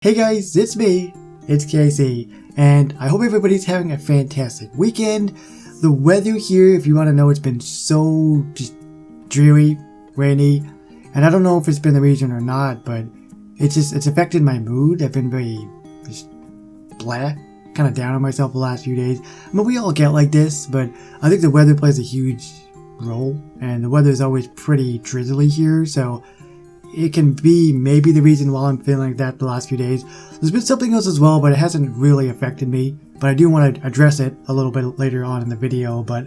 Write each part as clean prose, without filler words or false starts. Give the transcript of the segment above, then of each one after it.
Hey guys, it's me, it's KC, and I hope everybody's having a fantastic weekend. The weather here, if you want to know, it's been so just dreary, rainy, and I don't know if it's been the reason or not, but it's affected my mood. I've been very just blah, kind of down on myself the last few days. I mean, we all get like this, but I think the weather plays a huge role, and the weather is always pretty drizzly here, so it can be maybe the reason why I'm feeling like that the last few days. There's been something else as well, but it hasn't really affected me. But I do want to address it a little bit later on in the video. But,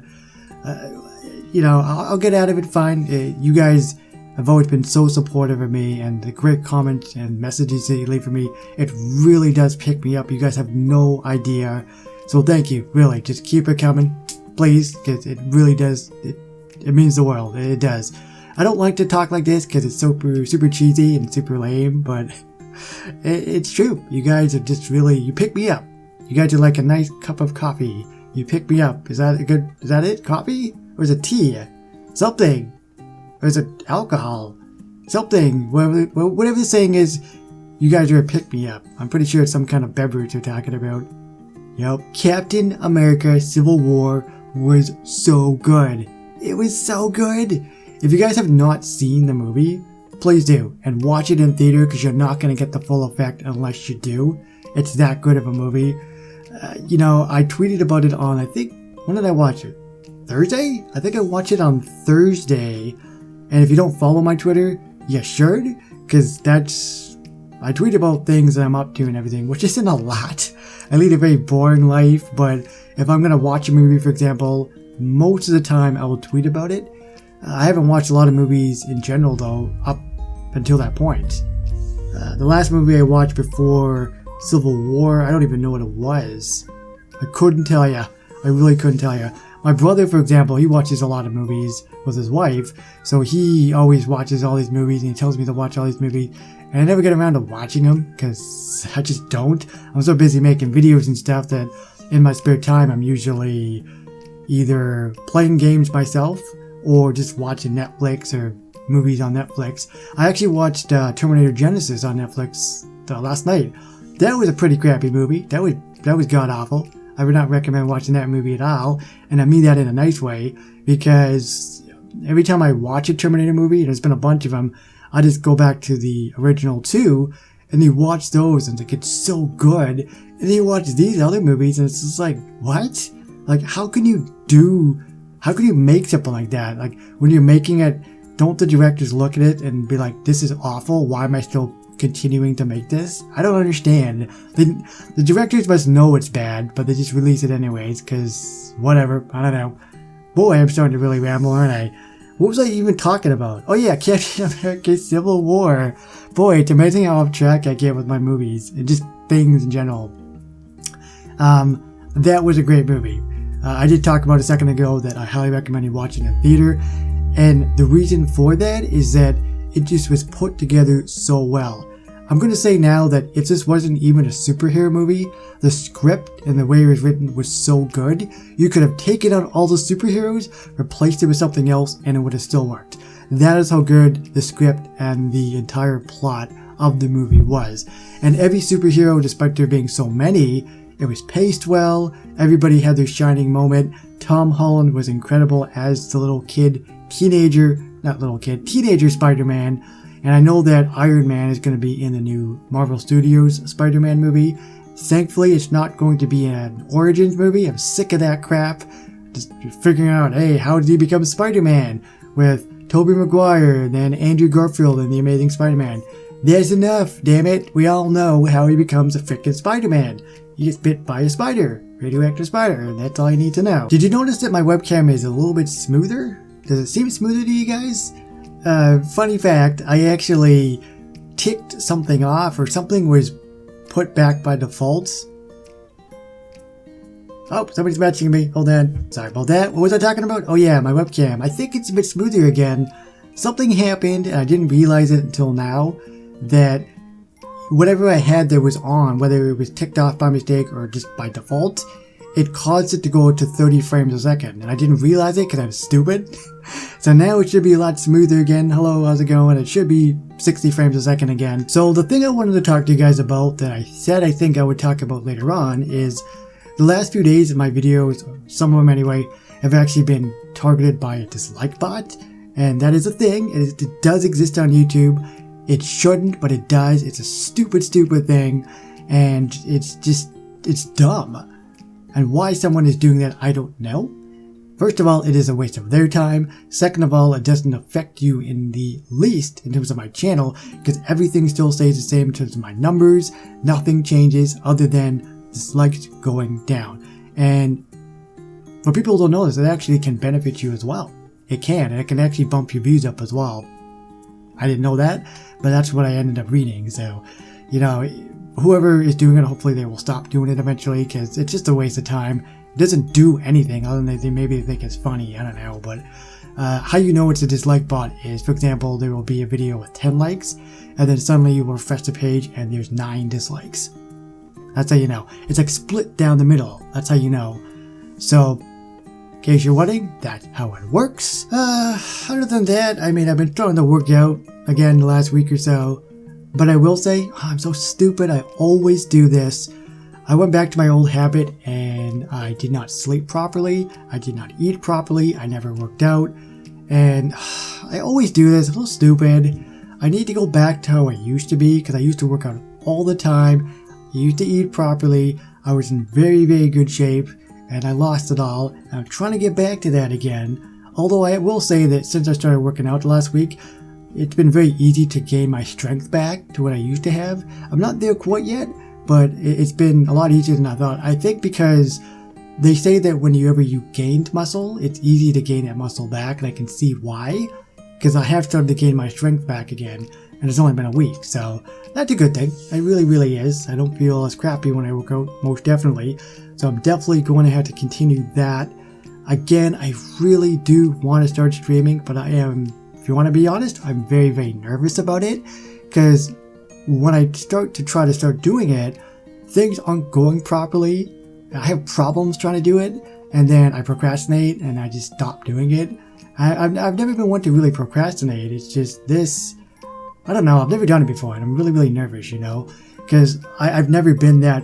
I'll get out of it fine. You guys have always been so supportive of me, and the great comments and messages that you leave for me, it really does pick me up. You guys have no idea. So thank you, really. Just keep it coming, please, because it really does. It means the world. It does. I don't like to talk like this because it's super cheesy and super lame, but it's true. You guys are just really, you pick me up. You guys are like a nice cup of coffee. You pick me up. Is that it? Coffee? Or is it tea? Something. Or is it alcohol? Something. Whatever the saying is, you guys are a pick me up. I'm pretty sure it's some kind of beverage you're talking about. Yep. Captain America Civil War was so good. It was so good. If you guys have not seen the movie, please do, and watch it in theater because you're not going to get the full effect unless you do. It's that good of a movie. I tweeted about it on, I think, when did I watch it? Thursday? I think I watched it on Thursday. And if you don't follow my Twitter, you should, because I tweet about things that I'm up to and everything, which isn't a lot. I lead a very boring life, but if I'm going to watch a movie, for example, most of the time I will tweet about it. I haven't watched a lot of movies in general, though, up until that point. The last movie I watched before Civil War, I don't even know what it was. I couldn't tell you. I really couldn't tell you. My brother, for example, he watches a lot of movies with his wife, so he always watches all these movies, and he tells me to watch all these movies, and I never get around to watching them, because I just don't. I'm so busy making videos and stuff that in my spare time I'm usually either playing games myself, or just watching Netflix or movies on Netflix. I actually watched Terminator Genesis on Netflix last night. That was a pretty crappy movie. That was god-awful. I would not recommend watching that movie at all, and I mean that in a nice way, because every time I watch a Terminator movie, and there's been a bunch of them, I just go back to the original two, and you watch those, and it's so good, and then you watch these other movies, and it's just like, what? Like, how can you make something like that? Like, when you're making it, don't the directors look at it and be like, this is awful, why am I still continuing to make this? I don't understand. The directors must know it's bad, but they just release it anyways, because whatever, I don't know. Boy, I'm starting to really ramble, aren't I? What was I even talking about? Oh yeah, Captain America Civil War. Boy, it's amazing how off track I get with my movies, and just things in general. That was a great movie. I did talk about a second ago that I highly recommend you watching in theater, and the reason for that is that it just was put together so well. I'm going to say now that if this wasn't even a superhero movie, the script and the way it was written was so good, you could have taken out all the superheroes, replaced it with something else, and it would have still worked. That is how good the script and the entire plot of the movie was. And every superhero, despite there being so many, it was paced well, everybody had their shining moment. Tom Holland was incredible as the teenager Spider-Man. And I know that Iron Man is going to be in the new Marvel Studios Spider-Man movie. Thankfully, it's not going to be an Origins movie. I'm sick of that crap. Just figuring out, hey, how did he become Spider-Man? With Tobey Maguire and then Andrew Garfield and the Amazing Spider-Man. There's enough, damn it. We all know how he becomes a frickin' Spider-Man. He gets bit by a spider, radioactive spider, and that's all you need to know. Did you notice that my webcam is a little bit smoother? Does it seem smoother to you guys? Funny fact, I actually ticked something off, or something was put back by default. Oh, somebody's matching me. Hold on. Sorry about that. What was I talking about? Oh yeah, my webcam. I think it's a bit smoother again. Something happened, and I didn't realize it until now, that whatever I had there was on, whether it was ticked off by mistake or just by default, it caused it to go to 30 frames a second, and I didn't realize it because I was stupid. So now it should be a lot smoother again. Hello, how's it going? It should be 60 frames a second again. So the thing I wanted to talk to you guys about that I said I think I would talk about later on is the last few days of my videos, some of them anyway, have actually been targeted by a dislike bot. And that is a thing. It does exist on YouTube. It shouldn't, but it does. It's a stupid, stupid thing. And it's dumb. And why someone is doing that, I don't know. First of all, it is a waste of their time. Second of all, it doesn't affect you in the least in terms of my channel, because everything still stays the same in terms of my numbers. Nothing changes other than dislikes going down. And for people who don't know this, it actually can benefit you as well. It can, and it can actually bump your views up as well. I didn't know that, but that's what I ended up reading. So, you know, whoever is doing it, hopefully they will stop doing it eventually, because it's just a waste of time. It doesn't do anything other than they maybe think it's funny, I don't know. But how you know it's a dislike bot is, for example, there will be a video with 10 likes, and then suddenly you will refresh the page and there's 9 dislikes. That's how you know. It's like split down the middle. That's how you know. So, in case you're wondering, that's how it works. Other than that, I mean, I've been trying to work out again the last week or so. But I will say, I'm so stupid. I always do this. I went back to my old habit and I did not sleep properly. I did not eat properly. I never worked out. And I always do this. I'm so stupid. I need to go back to how I used to be, because I used to work out all the time. I used to eat properly. I was in very, very good shape, and I lost it all. And I'm trying to get back to that again. Although I will say that since I started working out last week, it's been very easy to gain my strength back to what I used to have. I'm not there quite yet, but it's been a lot easier than I thought. I think because they say that whenever you gained muscle, it's easy to gain that muscle back, and I can see why. Because I have started to gain my strength back again, and it's only been a week, so that's a good thing. It really, really is. I don't feel as crappy when I work out, most definitely. So I'm definitely going to have to continue that. Again, I really do want to start streaming, but I am, if you want to be honest, I'm very, very nervous about it, because when I start doing it, things aren't going properly. I have problems trying to do it, and then I procrastinate and I just stop doing it. I've never been one to really procrastinate. It's just this, I don't know, I've never done it before, and I'm really, really nervous, you know, because I've never been that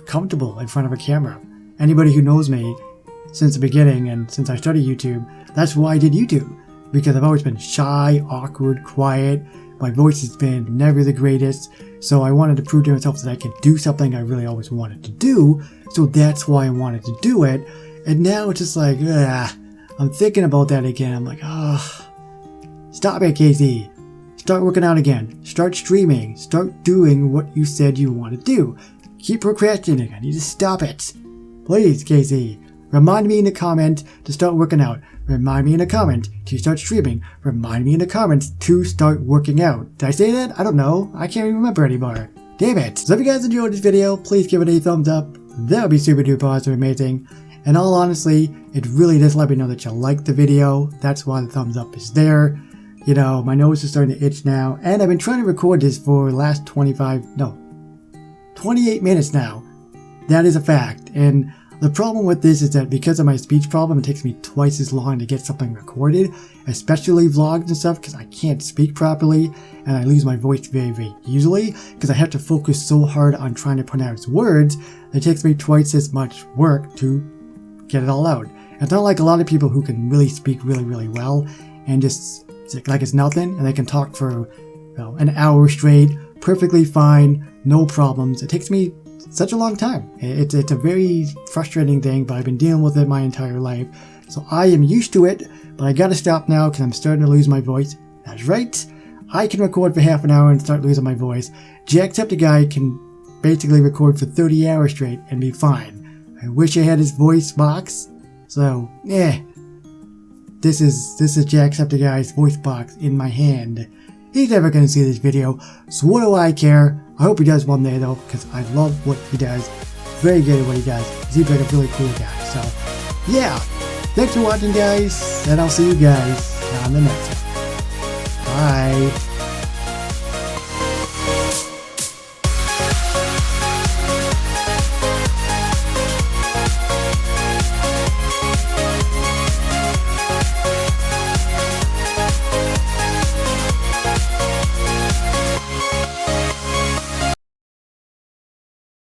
comfortable in front of a camera. Anybody who knows me since the beginning and since I started YouTube, that's why I did YouTube, because I've always been shy, awkward, quiet. My voice has been never the greatest, so I wanted to prove to myself that I could do something I really always wanted to do, so that's why I wanted to do it. And now it's just like, I'm thinking about that again. I'm like, stop it, Casey. Start working out again. Start streaming. Start doing what you said you want to do. Keep procrastinating. I need to stop it. Please, Casey. Remind me in the comment to start working out. Remind me in the comment to start streaming. Remind me in the comments to start working out. Did I say that? I don't know. I can't even remember anymore. Damn it. So if you guys enjoyed this video, please give it a thumbs up. That would be super duper awesome, amazing. And all honestly, it really does let me know that you liked the video. That's why the thumbs up is there. You know, my nose is starting to itch now. And I've been trying to record this for the last 28 minutes now. That is a fact. And the problem with this is that because of my speech problem, it takes me twice as long to get something recorded, especially vlogs and stuff, because I can't speak properly and I lose my voice very, very easily because I have to focus so hard on trying to pronounce words. It takes me twice as much work to get it all out. It's not like a lot of people who can really speak really, really well and just like it's nothing, and they can talk for an hour straight, perfectly fine, no problems. It takes me such a long time. It's a very frustrating thing, but I've been dealing with it my entire life. So I am used to it, but I gotta stop now because I'm starting to lose my voice. That's right. I can record for half an hour and start losing my voice. Jacksepticeye can basically record for 30 hours straight and be fine. I wish I had his voice box. So, This is Jacksepticeye's voice box in my hand. He's never gonna see this video, so what do I care? I hope he does one day though, because I love what he does. Very good at what he does. He seems like a really cool guy. So, yeah. Thanks for watching, guys, and I'll see you guys on the next one. Bye.